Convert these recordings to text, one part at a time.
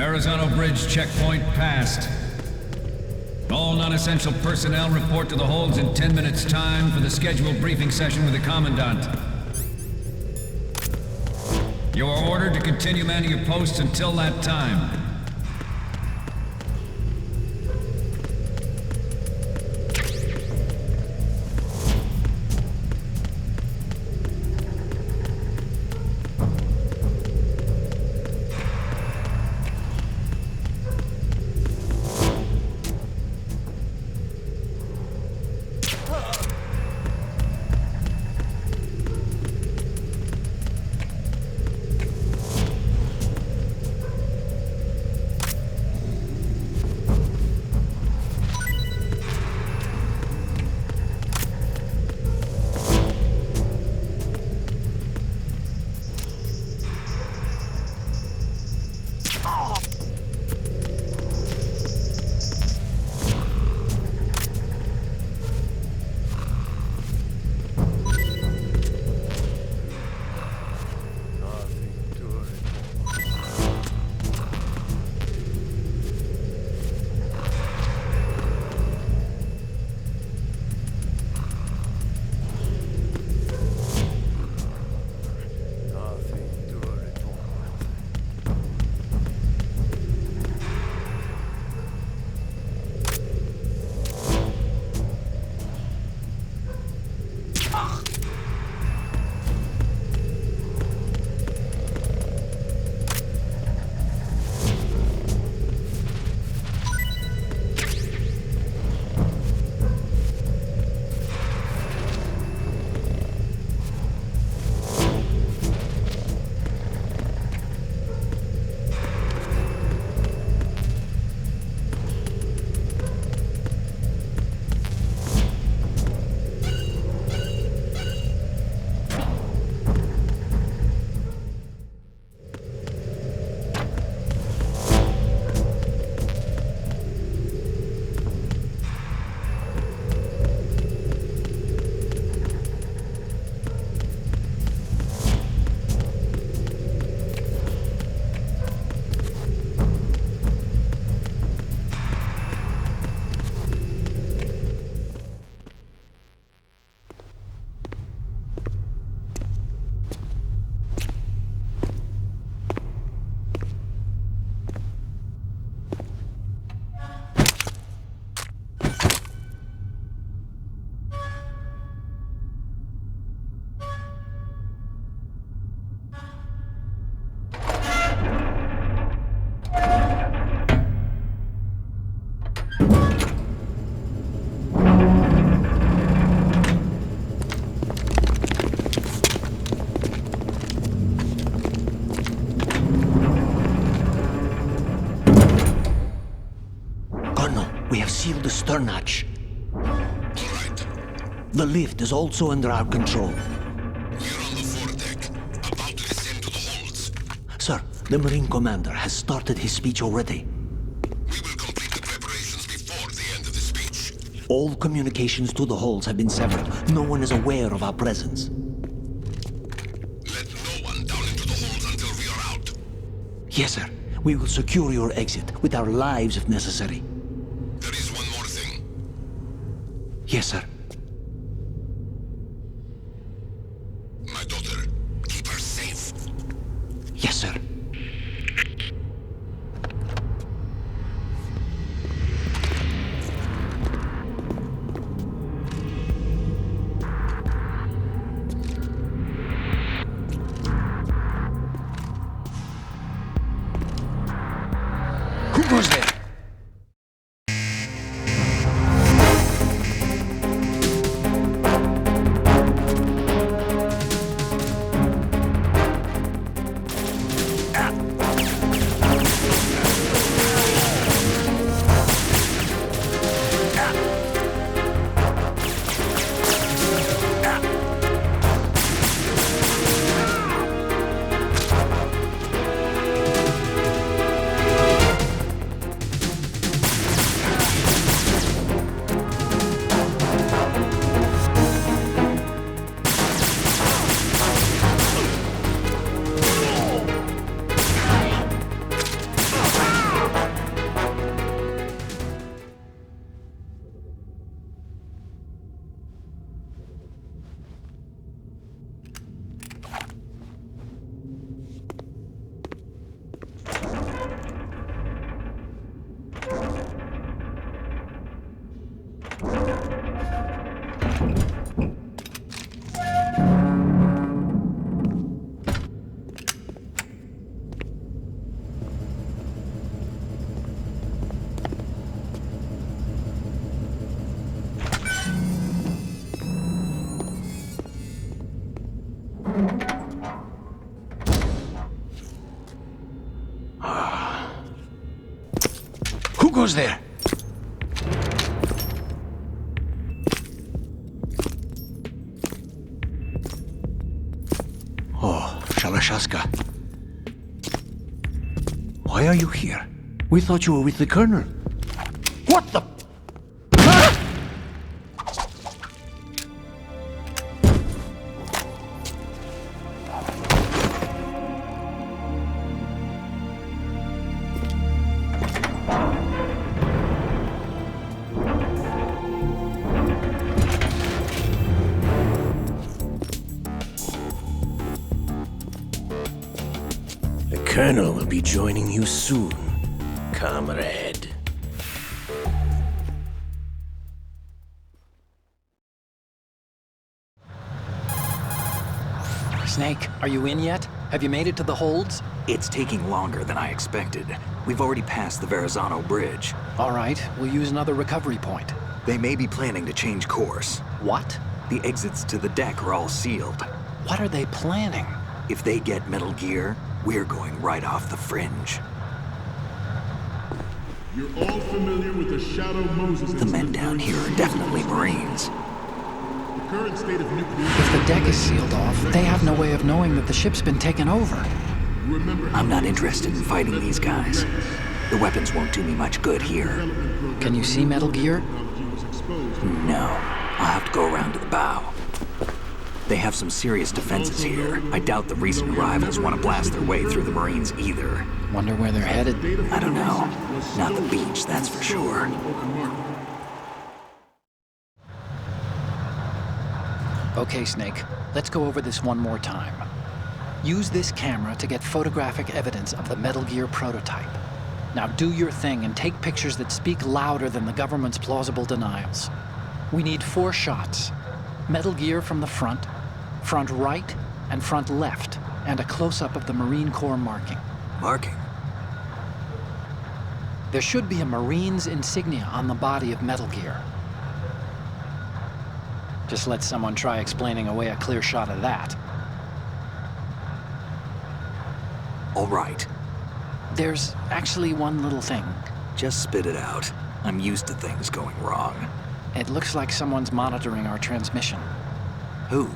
Verrazano Bridge checkpoint passed. All non-essential personnel report to the holds in 10 minutes' time for the scheduled briefing session with the Commandant. You are ordered to continue manning your posts until that time. Seal the stern hatch. All right. The lift is also under our control. We're on the foredeck, about to descend to the holds. Sir, the Marine Commander has started his speech already. We will complete the preparations before the end of the speech. All communications to the holds have been severed. No one is aware of our presence. Let no one down into the holds until we are out. Yes, sir. We will secure your exit with our lives if necessary. There is one more thing. Yes, sir. My daughter, keep her safe. Yes, sir. Who goes there? Who goes there? Oh, Shalashaska. Why are you here? We thought you were with the Colonel. What the? The Colonel will be joining you soon, comrade. Snake, are you in yet? Have you made it to the holds? It's taking longer than I expected. We've already passed the Verrazano Bridge. All right, we'll use another recovery point. They may be planning to change course. What? The exits to the deck are all sealed. What are they planning? If they get Metal Gear, we're going right off the fringe. You're all familiar with the Shadow Moses. The men down here are definitely Marines. The current state of nuclear... If the deck is sealed off, they have no way of knowing that the ship's been taken over. Remember, I'm not interested in fighting these guys. The weapons won't do me much good here. Can you see Metal Gear? No, I'll have to go around to the bow. They have some serious defenses here. I doubt the recent arrivals want to blast their way through the Marines either. Wonder where they're headed. I don't know. Not the beach, that's for sure. Okay, Snake, let's go over this one more time. Use this camera to get photographic evidence of the Metal Gear prototype. Now do your thing and take pictures that speak louder than the government's plausible denials. We need 4 shots. Metal Gear from the front right, and front left, and a close-up of the Marine Corps marking. Marking? There should be a Marine's insignia on the body of Metal Gear. Just let someone try explaining away a clear shot of that. All right. There's actually one little thing. Just spit it out. I'm used to things going wrong. It looks like someone's monitoring our transmission. Who?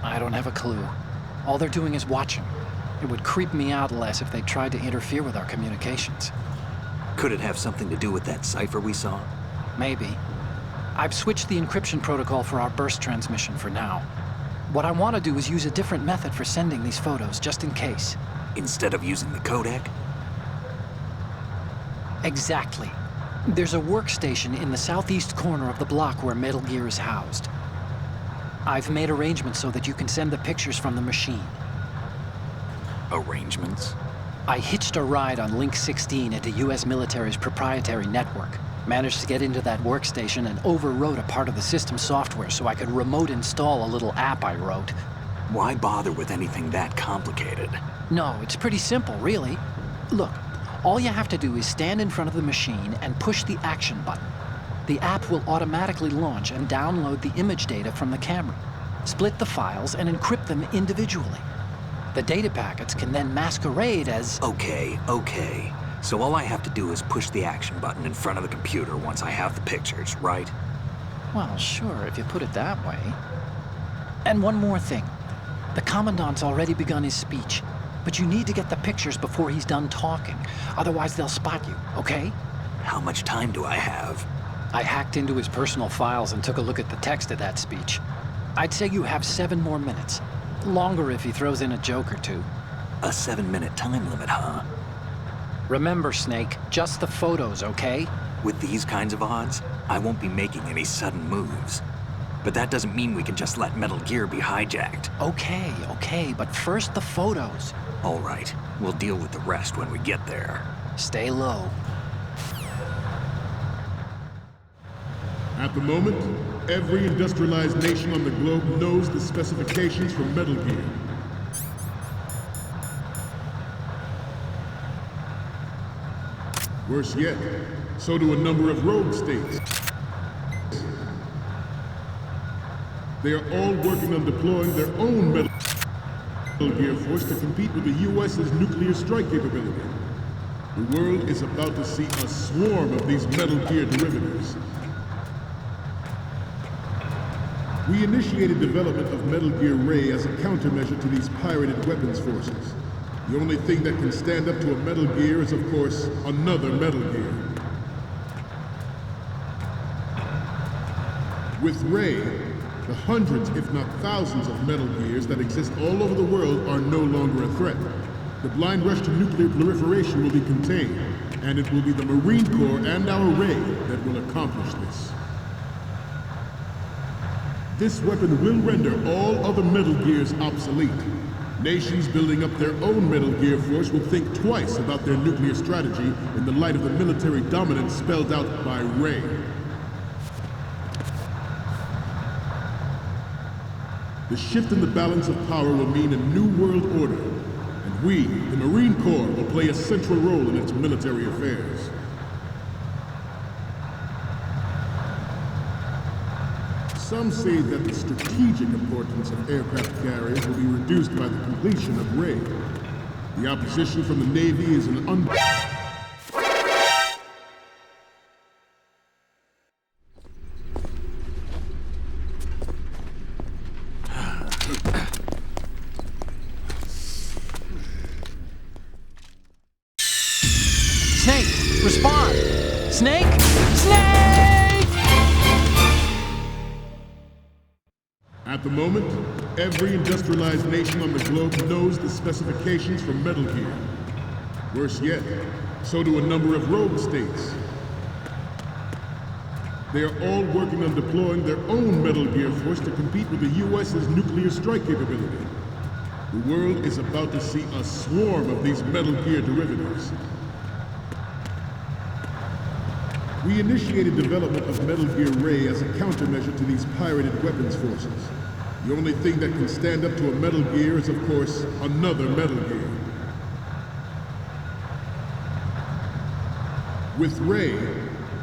I don't have a clue. All they're doing is watching. It would creep me out less if they tried to interfere with our communications. Could it have something to do with that cipher we saw? Maybe. I've switched the encryption protocol for our burst transmission for now. What I want to do is use a different method for sending these photos, just in case. Instead of using the codec? Exactly. There's a workstation in the southeast corner of the block where Metal Gear is housed. I've made arrangements so that you can send the pictures from the machine. Arrangements? I hitched a ride on Link 16 into US military's proprietary network. Managed to get into that workstation and overwrote a part of the system software so I could remote install a little app I wrote. Why bother with anything that complicated? No, it's pretty simple, really. Look, all you have to do is stand in front of the machine and push the action button. The app will automatically launch and download the image data from the camera, split the files, and encrypt them individually. The data packets can then masquerade as... Okay. So all I have to do is push the action button in front of the computer once I have the pictures, right? Well, sure, if you put it that way. And one more thing. The Commandant's already begun his speech, but you need to get the pictures before he's done talking. Otherwise, they'll spot you, okay? How much time do I have? I hacked into his personal files and took a look at the text of that speech. I'd say you have 7 more minutes. Longer if he throws in a joke or two. A 7-minute time limit, huh? Remember, Snake, just the photos, okay? With these kinds of odds, I won't be making any sudden moves. But that doesn't mean we can just let Metal Gear be hijacked. Okay, but first the photos. All right, we'll deal with the rest when we get there. Stay low. At the moment, every industrialized nation on the globe knows the specifications for Metal Gear. Worse yet, so do a number of rogue states. They are all working on deploying their own Metal... Metal Gear force to compete with the U.S.'s nuclear strike capability. The world is about to see a swarm of these Metal Gear derivatives. We initiated development of Metal Gear Ray as a countermeasure to these pirated weapons forces. The only thing that can stand up to a Metal Gear is, of course, another Metal Gear. With Ray, the hundreds, if not thousands, of Metal Gears that exist all over the world are no longer a threat. The blind rush to nuclear proliferation will be contained, and it will be the Marine Corps and our Ray that will accomplish this. This weapon will render all other Metal Gears obsolete. Nations building up their own Metal Gear force will think twice about their nuclear strategy in the light of the military dominance spelled out by Ray. The shift in the balance of power will mean a new world order, and we, the Marine Corps, will play a central role in its military affairs. Some say that the strategic importance of aircraft carriers will be reduced by the completion of Ray. The opposition from the Navy is an Snake, respond! Snake! Snake! At the moment, every industrialized nation on the globe knows the specifications for Metal Gear. Worse yet, so do a number of rogue states. They are all working on deploying their own Metal Gear force to compete with the U.S.'s nuclear strike capability. The world is about to see a swarm of these Metal Gear derivatives. We initiated development of Metal Gear Ray as a countermeasure to these pirated weapons forces. The only thing that can stand up to a Metal Gear is, of course, another Metal Gear. With Ray,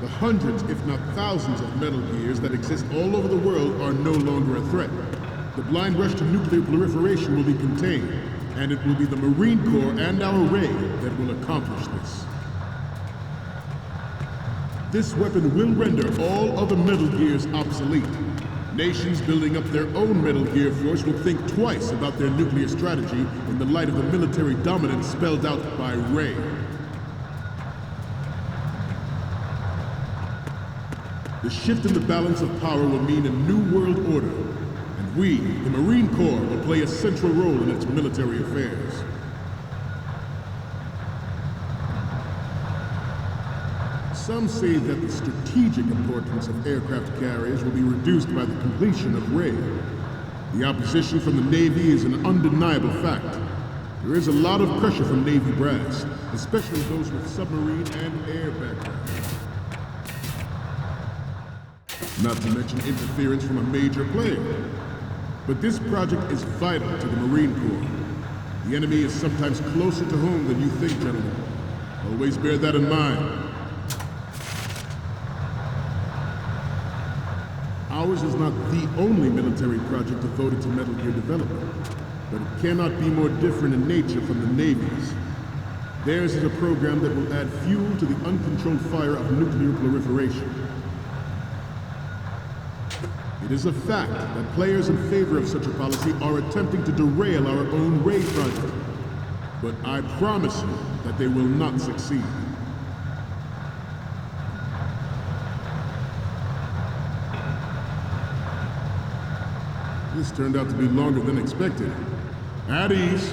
the hundreds, if not thousands, of Metal Gears that exist all over the world are no longer a threat. The blind rush to nuclear proliferation will be contained, and it will be the Marine Corps and our Ray that will accomplish this. This weapon will render all other Metal Gears obsolete. Nations building up their own Metal Gear force will think twice about their nuclear strategy in the light of the military dominance spelled out by Ray. The shift in the balance of power will mean a new world order, and we, the Marine Corps, will play a central role in its military affairs. Some say that the strategic importance of aircraft carriers will be reduced by the completion of Ray. The opposition from the Navy is an undeniable fact. There is a lot of pressure from Navy brass, especially those with submarine and air backgrounds. Not to mention interference from a major player. But this project is vital to the Marine Corps. The enemy is sometimes closer to home than you think, gentlemen. Always bear that in mind. Ours is not the only military project devoted to Metal Gear development, but it cannot be more different in nature from the Navy's. Theirs is a program that will add fuel to the uncontrolled fire of nuclear proliferation. It is a fact that players in favor of such a policy are attempting to derail our own Ray project, but I promise you that they will not succeed. This turned out to be longer than expected. At ease.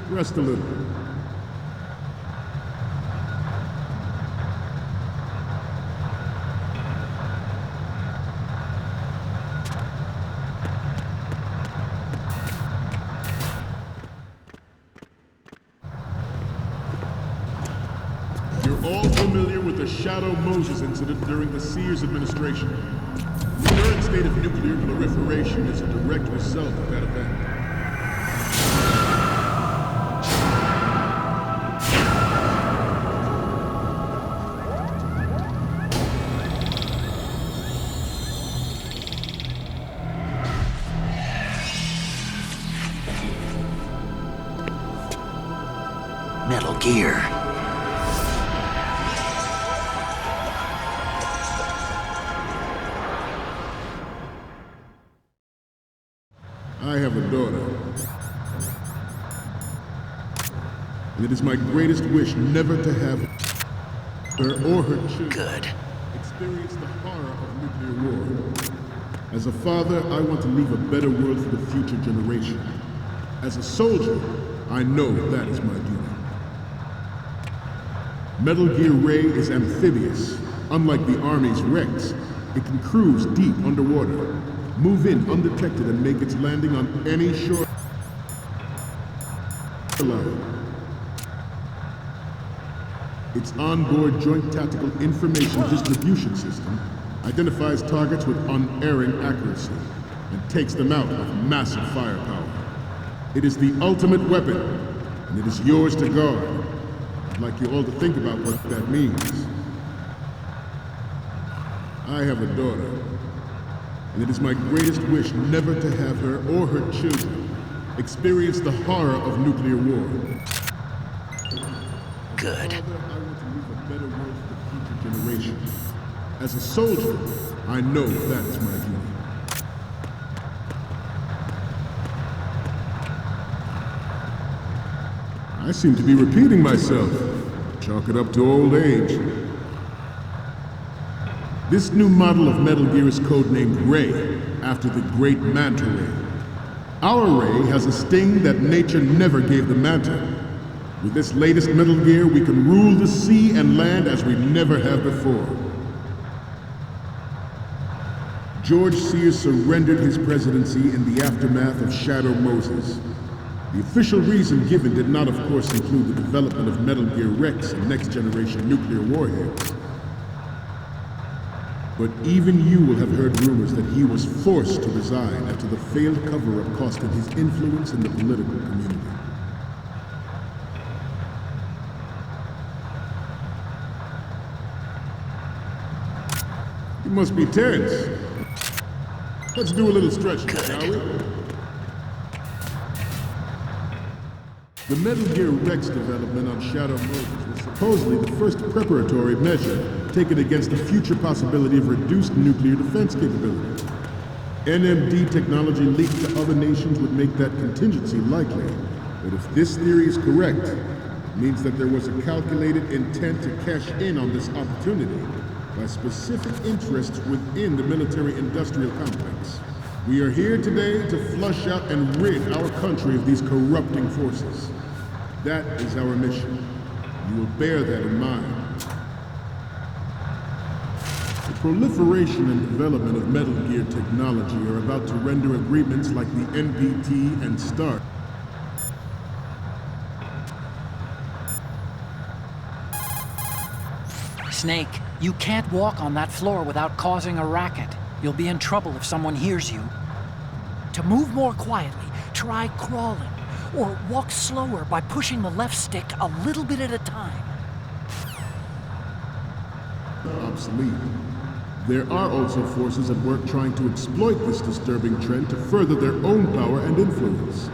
Rest a little. You're all familiar with the Shadow Moses incident during the Sears administration. The current state of nuclear proliferation is a direct result of that event. Metal Gear. I have a daughter. And it is my greatest wish never to have her or her children Good. experience the horror of nuclear war. As a father, I want to leave a better world for the future generation. As a soldier, I know that is my duty. Metal Gear Ray is amphibious. Unlike the Army's Rex, it can cruise deep underwater, move in undetected and make its landing on any shoreline. Its onboard Joint Tactical Information Distribution System identifies targets with unerring accuracy and takes them out with massive firepower. It is the ultimate weapon, and it is yours to guard. I'd like you all to think about what that means. I have a daughter, and it is my greatest wish never to have her or her children experience the horror of nuclear war. Good. I want to leave a better world for the future generation. As a soldier, I know that is my duty. I seem to be repeating myself. Chalk it up to old age. This new model of Metal Gear is codenamed Ray, after the great Manta Ray. Our Ray has a sting that nature never gave the Manta. With this latest Metal Gear, we can rule the sea and land as we never have before. George Sears surrendered his presidency in the aftermath of Shadow Moses. The official reason given did not, of course, include the development of Metal Gear Rex and next-generation nuclear warheads. But even you will have heard rumors that he was forced to resign after the failed cover-up cost him his influence in the political community. You must be tense. Let's do a little stretching, shall we? The Metal Gear Rex development on Shadow Moses was supposedly the first preparatory measure taken against the future possibility of reduced nuclear defense capability. NMD technology leaked to other nations would make that contingency likely. But if this theory is correct, it means that there was a calculated intent to cash in on this opportunity by specific interests within the military-industrial complex. We are here today to flush out and rid our country of these corrupting forces. That is our mission. You will bear that in mind. The proliferation and development of Metal Gear technology are about to render agreements like the NPT and START Snake, you can't walk on that floor without causing a racket. You'll be in trouble if someone hears you. To move more quietly, try crawling, or walk slower by pushing the left stick a little bit at a time. obsolete. There are also forces at work trying to exploit this disturbing trend to further their own power and influence.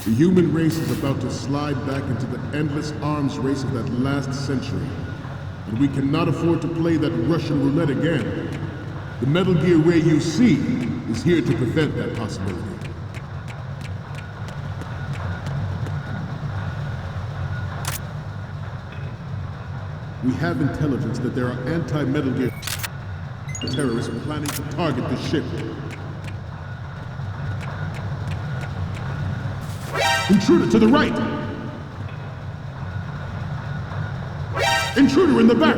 The human race is about to slide back into the endless arms race of that last century. And we cannot afford to play that Russian roulette again. The Metal Gear Ray you see is here to prevent that possibility. We have intelligence that there are anti-Metal Gear terrorists planning to target the ship. Intruder to the right! Intruder in the back!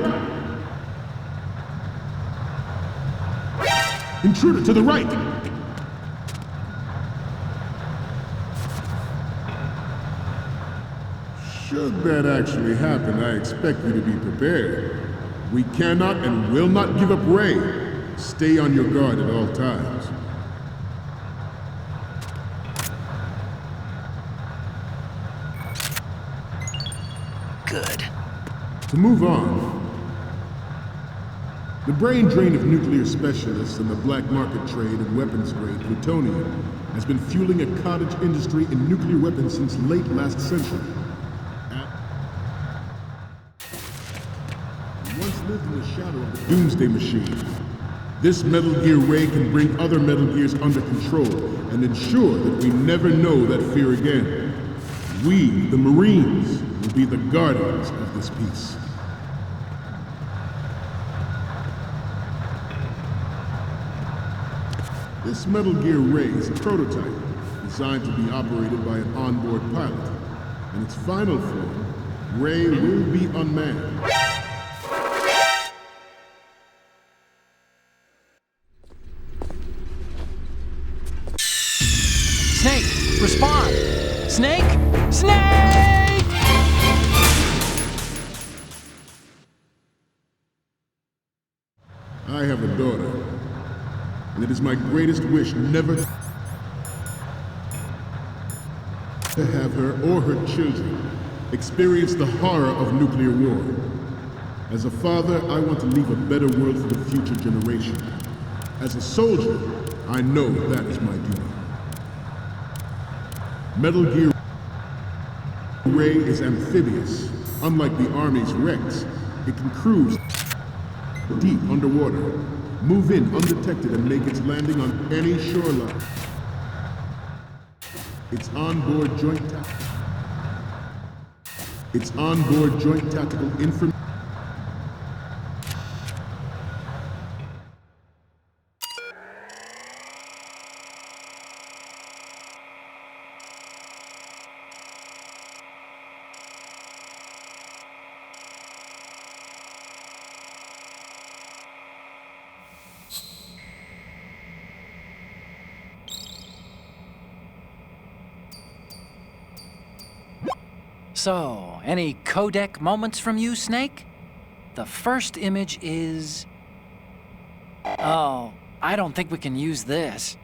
Intruder to the right! Should that actually happen, I expect you to be prepared. We cannot and will not give up Ray. Stay on your guard at all times. Good. To move on, The brain drain of nuclear specialists and the black market trade in weapons-grade plutonium has been fueling a cottage industry in nuclear weapons since late last century. We once lived in the shadow of the Doomsday Machine. This Metal Gear Ray can bring other Metal Gears under control and ensure that we never know that fear again. We, the Marines, will be the guardians of this peace. This Metal Gear Ray is a prototype designed to be operated by an onboard pilot. In its final form, Ray will be unmanned. Snake, respond! Snake! Snake! I have a daughter, and it is my greatest wish never to have her or her children experience the horror of nuclear war. As a father, I want to leave a better world for the future generation. As a soldier, I know that is my duty. Metal Gear Ray is amphibious. Unlike the Army's Rex, it can cruise deep underwater, move in undetected and make its landing on any shoreline. Its onboard joint tactical information. So, any codec moments from you, Snake? The first image is... Oh, I don't think we can use this.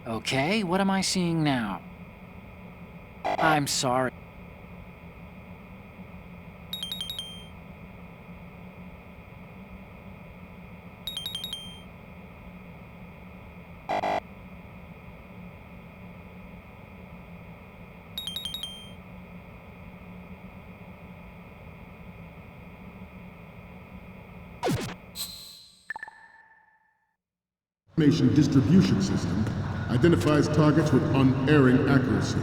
Okay, what am I seeing now? I'm sorry. Information distribution system identifies targets with unerring accuracy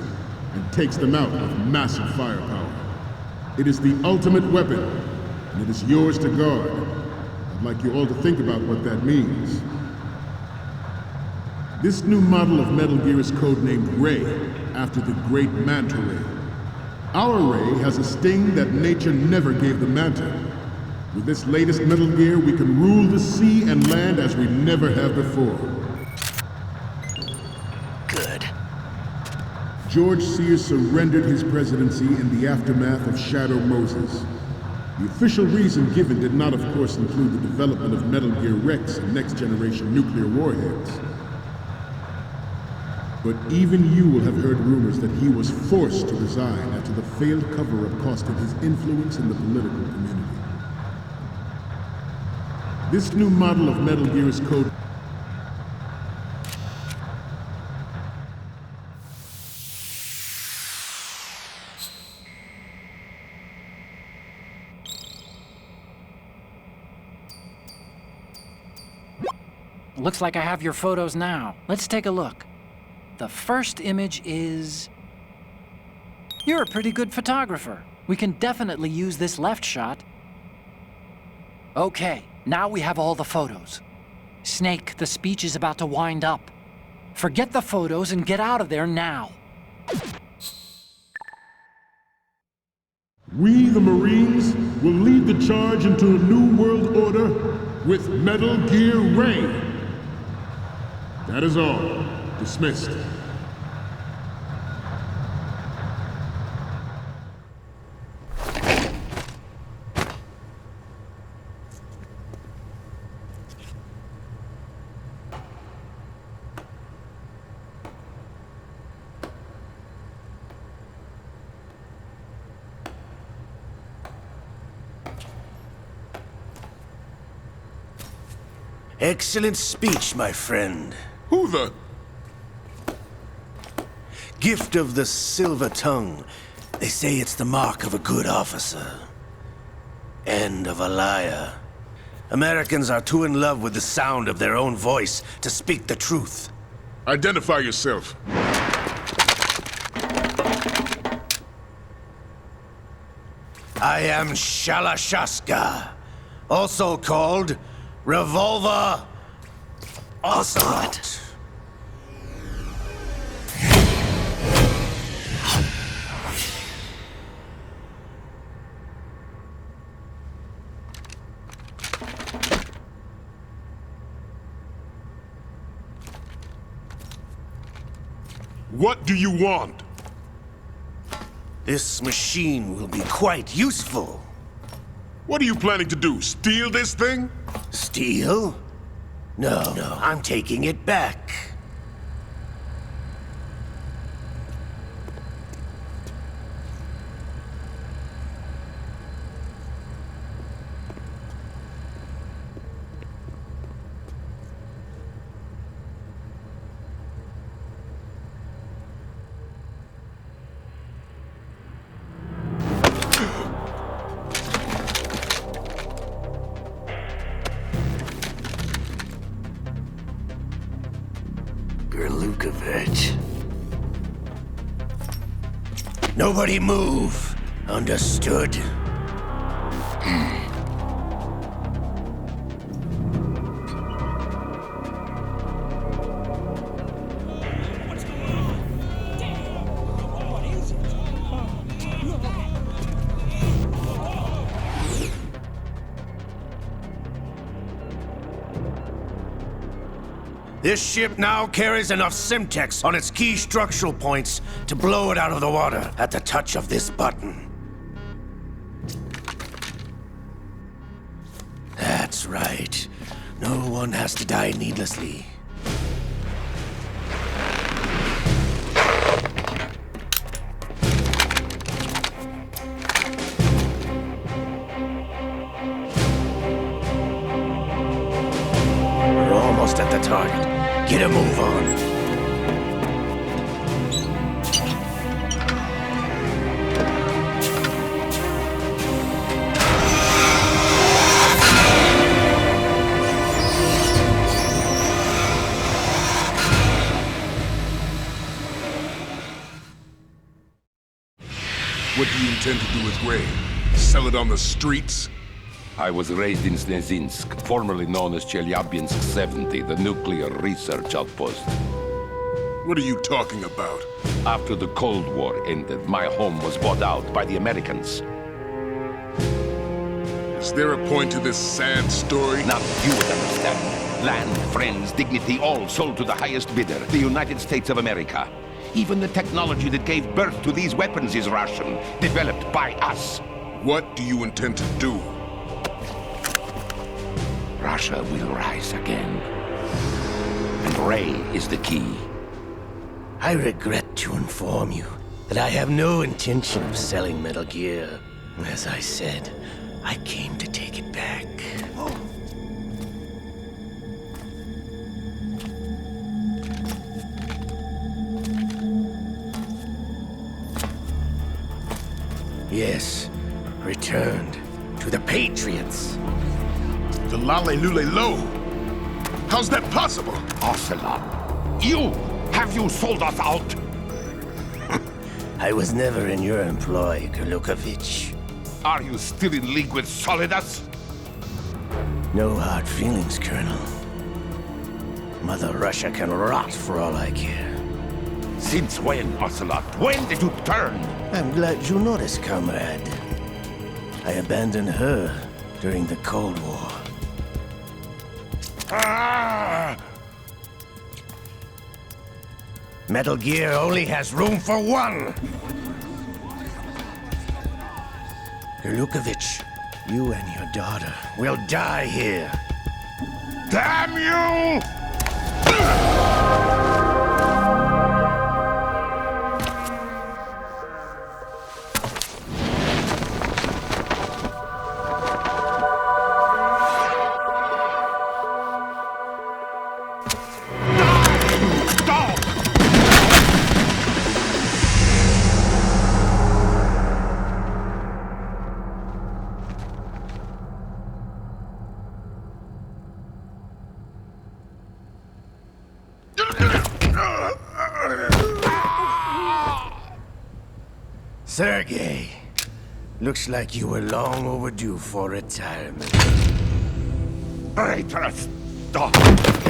and takes them out with massive firepower. It is the ultimate weapon, and it is yours to guard. I'd like you all to think about what that means. This new model of Metal Gear is codenamed Ray, after the great Manta Ray. Our Ray has a sting that nature never gave the Manta. With this latest Metal Gear, we can rule the sea and land as we never have before. Good. George Sears surrendered his presidency in the aftermath of Shadow Moses. The official reason given did not, of course, include the development of Metal Gear Rex and next-generation nuclear warheads. But even you will have heard rumors that he was forced to resign after the failed cover-up costed his influence in the political community. This new model of Metal Gear is code... Looks like I have your photos now. Let's take a look. The first image is... You're a pretty good photographer. We can definitely use this left shot. Okay, now we have all the photos. Snake, the speech is about to wind up. Forget the photos and get out of there now. We, the Marines, will lead the charge into a new world order with Metal Gear Ray. That is all. Dismissed. Excellent speech, my friend. Who the... Gift of the silver tongue. They say it's the mark of a good officer. And of a liar. Americans are too in love with the sound of their own voice to speak the truth. Identify yourself. I am Shalashaska, also called Revolver Ocelot. What do you want? This machine will be quite useful. What are you planning to do? Steal this thing? Steal? No, I'm taking it back. Nobody move. Understood? This ship now carries enough Simtex on its key structural points to blow it out of the water at the touch of this button. That's right. No one has to die needlessly. We're almost at the target. Get a move on. What do you intend to do with Ray? Sell it on the streets? I was raised in Snezinsk, formerly known as Chelyabinsk 70, the nuclear research outpost. What are you talking about? After the Cold War ended, my home was bought out by the Americans. Is there a point to this sad story? Now you would understand. Land, friends, dignity, all sold to the highest bidder, the United States of America. Even the technology that gave birth to these weapons is Russian, developed by us. What do you intend to do? Russia will rise again. And Ray is the key. I regret to inform you that I have no intention of selling Metal Gear. As I said, I came to take it back. Yes, returned to the Patriots. The Lale Lule Lo? How's that possible? Ocelot, have you sold us out? I was never in your employ, Kurlukovich. Are you still in league with Solidus? No hard feelings, Colonel. Mother Russia can rot for all I care. Since when, Ocelot? When did you turn? I'm glad you noticed, comrade. I abandoned her during the Cold War. Ah! Metal Gear only has room for one! Kurlukovich, you and your daughter will die here. Damn you! Sergei, looks like you were long overdue for retirement. Traitors! Stop!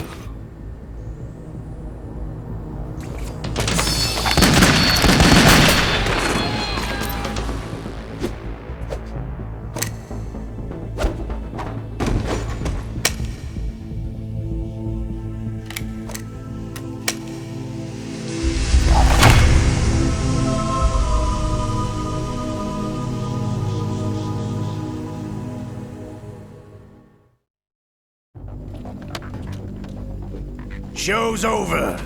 Show's over.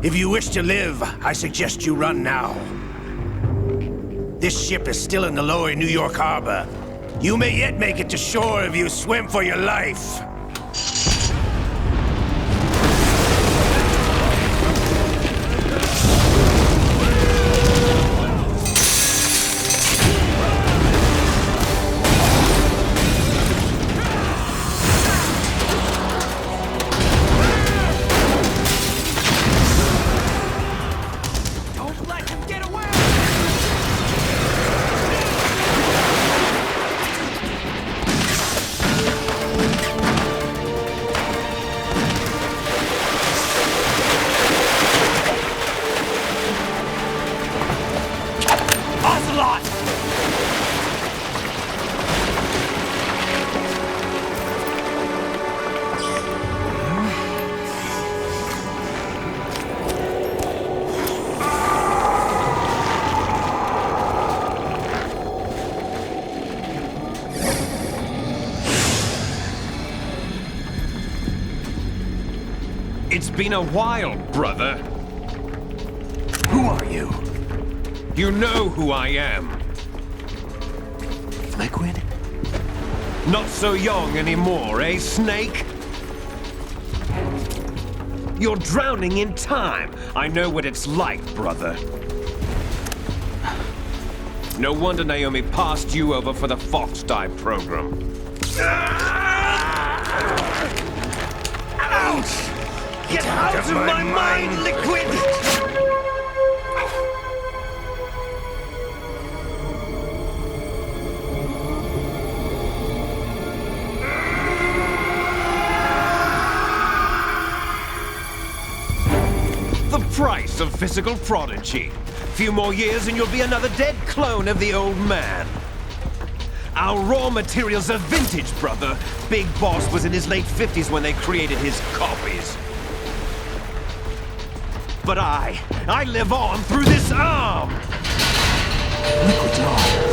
If you wish to live, I suggest you run now. This ship is still in the lower New York harbor. You may yet make it to shore if you swim for your life. It's been a while, brother. Who are you? You know who I am. Liquid? Not so young anymore, eh, Snake? You're drowning in time. I know what it's like, brother. No wonder Naomi passed you over for the FOXHOUND program. Ouch! Get out of my mind, Liquid! The price of physical prodigy. Few more years and you'll be another dead clone of the old man. Our raw materials are vintage, brother. Big Boss was in his late 50s when they created his copies. But I live on through this arm! Liquid's on.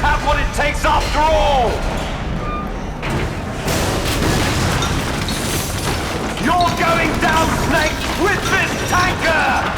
Have what it takes after all! You're going down, Snake, with this tanker!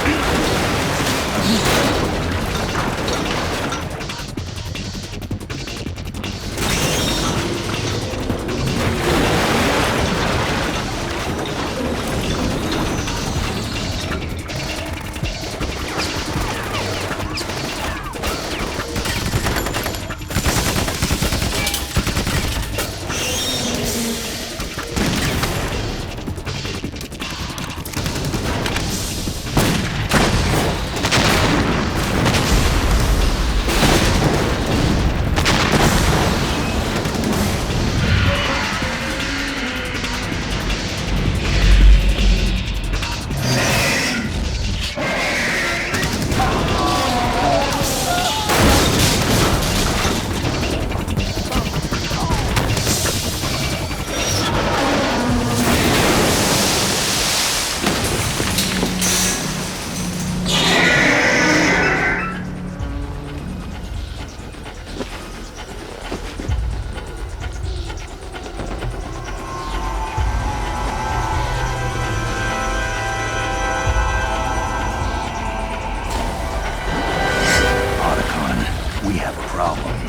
problem.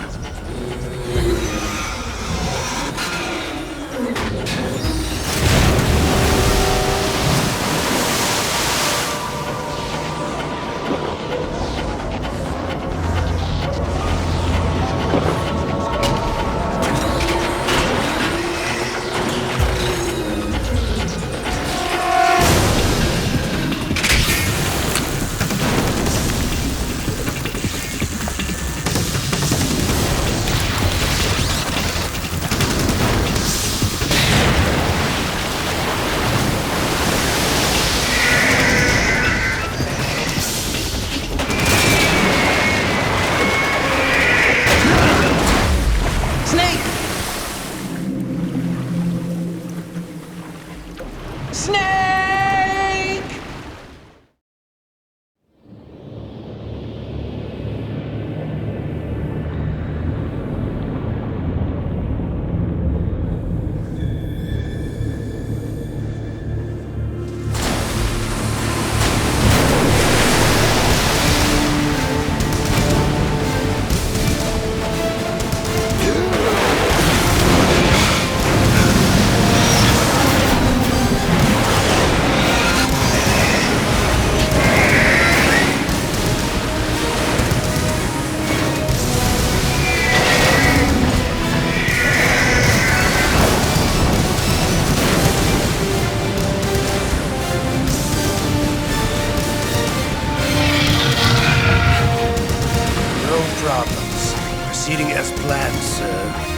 Problems. Proceeding as planned, sir.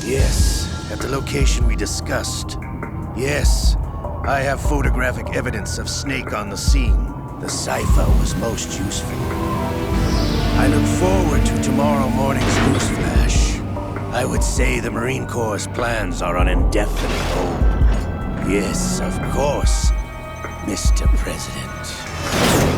Yes, at the location we discussed. Yes, I have photographic evidence of Snake on the scene. The cipher was most useful. I look forward to tomorrow morning's newsflash. I would say the Marine Corps' plans are on indefinite hold. Yes, of course, Mr. President.